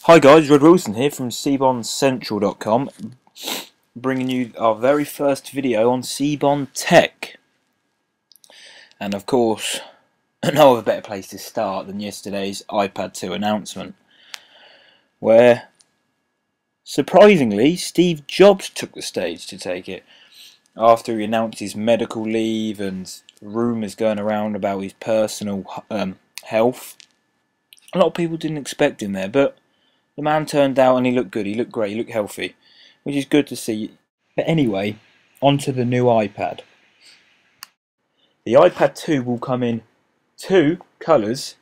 Hi guys, Red Wilson here from CBONCentral.com, bringing you our very first video on CBONTech. And of course, no other better place to start than yesterday's iPad 2 announcement, where, surprisingly, Steve Jobs took the stage to take it. After he announced his medical leave and rumours going around about his personal health, a lot of people didn't expect him there, but the man turned out and he looked good, he looked great, he looked healthy, which is good to see. But anyway, onto the new iPad. The iPad 2 will come in two colours,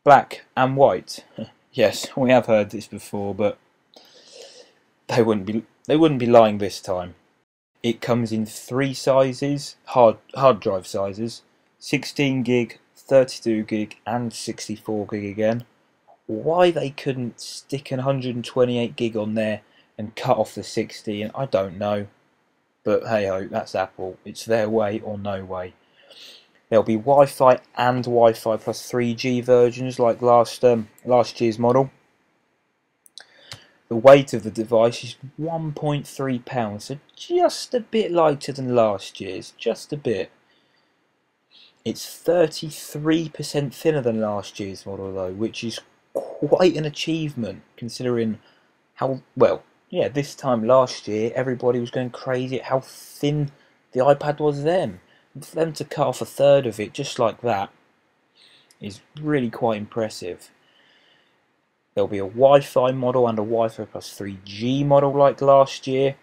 black and white. Yes, we have heard this before, but they wouldn't be lying this time. It comes in three sizes, hard drive sizes, 16 gig, 32 gig and 64 gig again. Why they couldn't stick an 128 gig on there and cut off the 16, I don't know. But hey ho, that's Apple. It's their way or no way. There'll be Wi-Fi and Wi-Fi plus 3G versions like last year's model. The weight of the device is 1.3 pounds, so just a bit lighter than last year's, just a bit. It's 33% thinner than last year's model though, which is quite an achievement considering how, well, yeah, this time last year everybody was going crazy at how thin the iPad was then. And for them to cut off a third of it just like that is really quite impressive. There'll be a Wi-Fi model and a Wi-Fi plus 3G model like last year.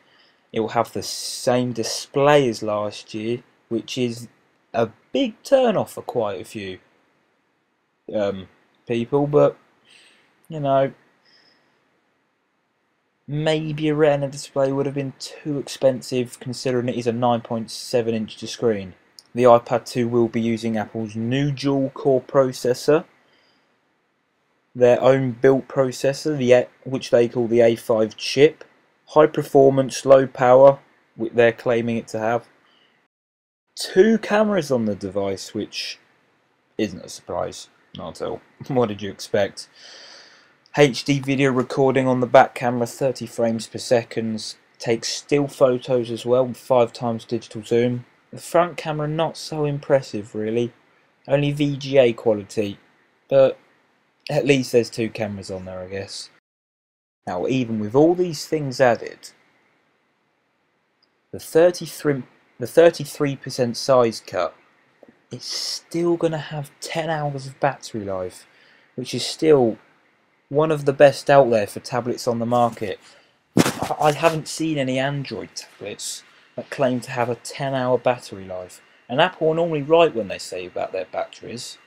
It will have the same display as last year, which is a big turn off for quite a few people, but you know, maybe a Retina display would have been too expensive considering it is a 9.7-inch screen. The iPad 2 will be using Apple's new dual-core processor, their own built processor, which they call the A5 chip. High performance, low power, which they're claiming it to have. Two cameras on the device, which isn't a surprise, not at all. What did you expect? HD video recording on the back camera, 30 frames per second, takes still photos as well, 5x digital zoom. The front camera not so impressive really, only VGA quality, but at least there's two cameras on there I guess. Now even with all these things added, the 33% size cut, it's still going to have 10 hours of battery life, which is still one of the best out there for tablets on the market. I haven't seen any Android tablets that claim to have a 10-hour battery life, and Apple are normally right when they say about their batteries.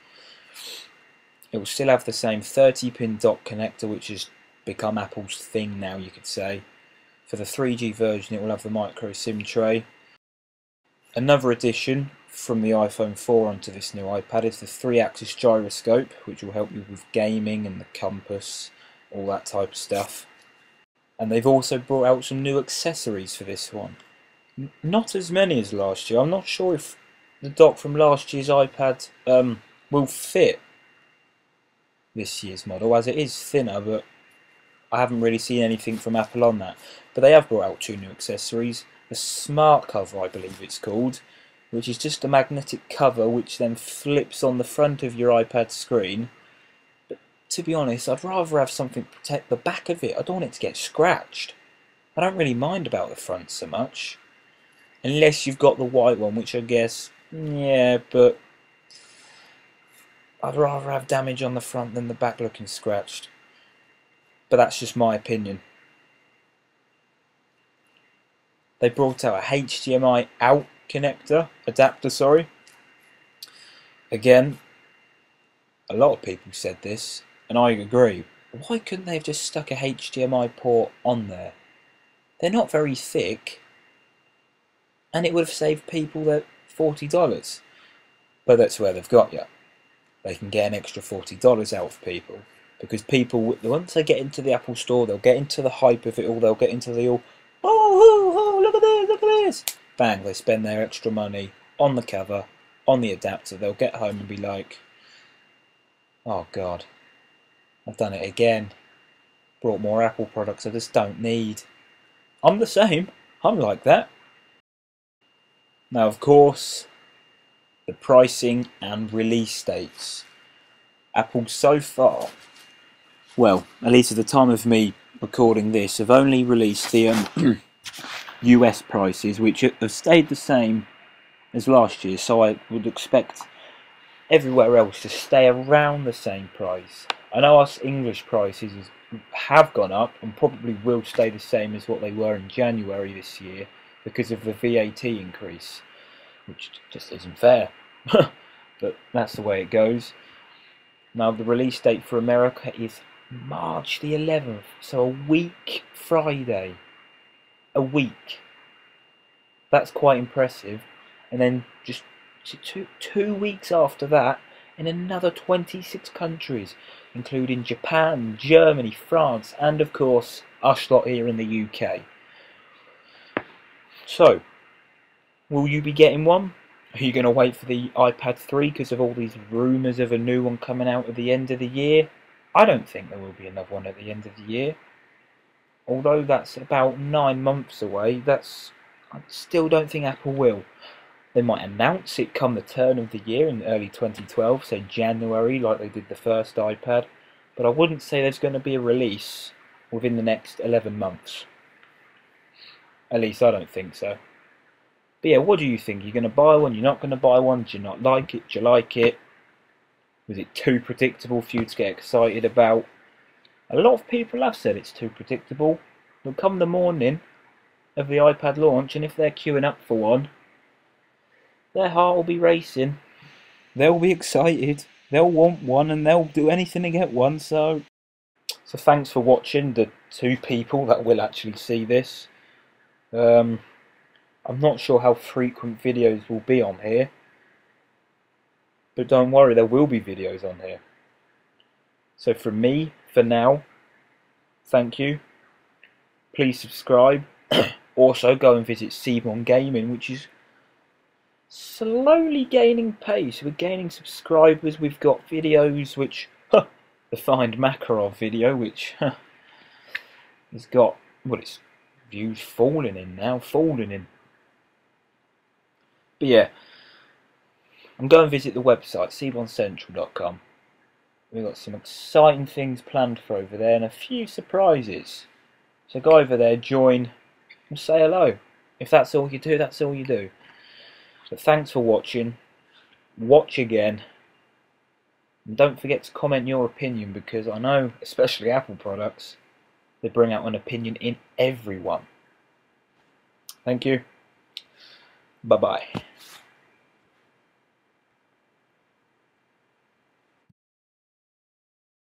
It will still have the same 30-pin dock connector, which has become Apple's thing now, you could say. For the 3G version it will have the micro SIM tray. Another addition from the iPhone 4 onto this new iPad is the 3-axis gyroscope, which will help you with gaming and the compass, all that type of stuff. And they've also brought out some new accessories for this one. Not as many as last year. I'm not sure if the dock from last year's iPad will fit this year's model, as it is thinner, but I haven't really seen anything from Apple on that. But they have brought out two new accessories. The Smart Cover, I believe it's called, which is just a magnetic cover which then flips on the front of your iPad screen. But to be honest, I'd rather have something to protect the back of it. I don't want it to get scratched. I don't really mind about the front so much. Unless you've got the white one, which I guess, yeah, but I'd rather have damage on the front than the back looking scratched. But that's just my opinion. They brought out a HDMI out adapter, sorry. Again, a lot of people said this, and I agree. Why couldn't they have just stuck a HDMI port on there? They're not very thick, and it would have saved people that $40. But that's where they've got you. They can get an extra $40 out of people, because people, once they get into the Apple Store, they'll get into the hype of it all. They'll get into the all, oh, look at this, look at this. Bang, they spend their extra money on the cover, on the adapter. They'll get home and be like, oh God, I've done it again. brought more Apple products I just don't need. I'm the same. I'm like that. Now, of course, the pricing and release dates. Apple so far, well, at least at the time of me recording this, have only released the US prices, which have stayed the same as last year, so I would expect everywhere else to stay around the same price. I know us English prices have gone up and probably will stay the same as what they were in January this year because of the VAT increase, which just isn't fair. But that's the way it goes. Now the release date for America is March the 11th, so a week Friday. A week. That's quite impressive. And then just two weeks after that, in another 26 countries, including Japan, Germany, France, and of course us lot here in the UK. So, will you be getting one? Are you going to wait for the iPad 3 because of all these rumours of a new one coming out at the end of the year? I don't think there will be another one at the end of the year. Although that's about 9 months away, I still don't think Apple will. They might announce it come the turn of the year in early 2012, say January, like they did the first iPad. But I wouldn't say there's going to be a release within the next 11 months. At least I don't think so. But yeah, what do you think? You're going to buy one? You're not going to buy one? Do you not like it? Do you like it? Was it too predictable for you to get excited about? A lot of people have said it's too predictable. But come the morning of the iPad launch, and if they're queuing up for one, their heart will be racing. They'll be excited. They'll want one, and they'll do anything to get one. So thanks for watching, the 2 people that will actually see this. I'm not sure how frequent videos will be on here, but don't worry, there will be videos on here. So from me, for now, thank you. Please subscribe. Also, go and visit CBON Gaming, which is slowly gaining pace. We're gaining subscribers. We've got videos which, the Find Makarov video, which has got, well, its views falling in now, But yeah, I'm going to visit the website, CBONCentral.com. We've got some exciting things planned for over there and a few surprises. So go over there, join, and say hello. If that's all you do, that's all you do. So thanks for watching. Watch again. And don't forget to comment your opinion, because I know, especially Apple products, they bring out an opinion in everyone. Thank you. Bye-bye.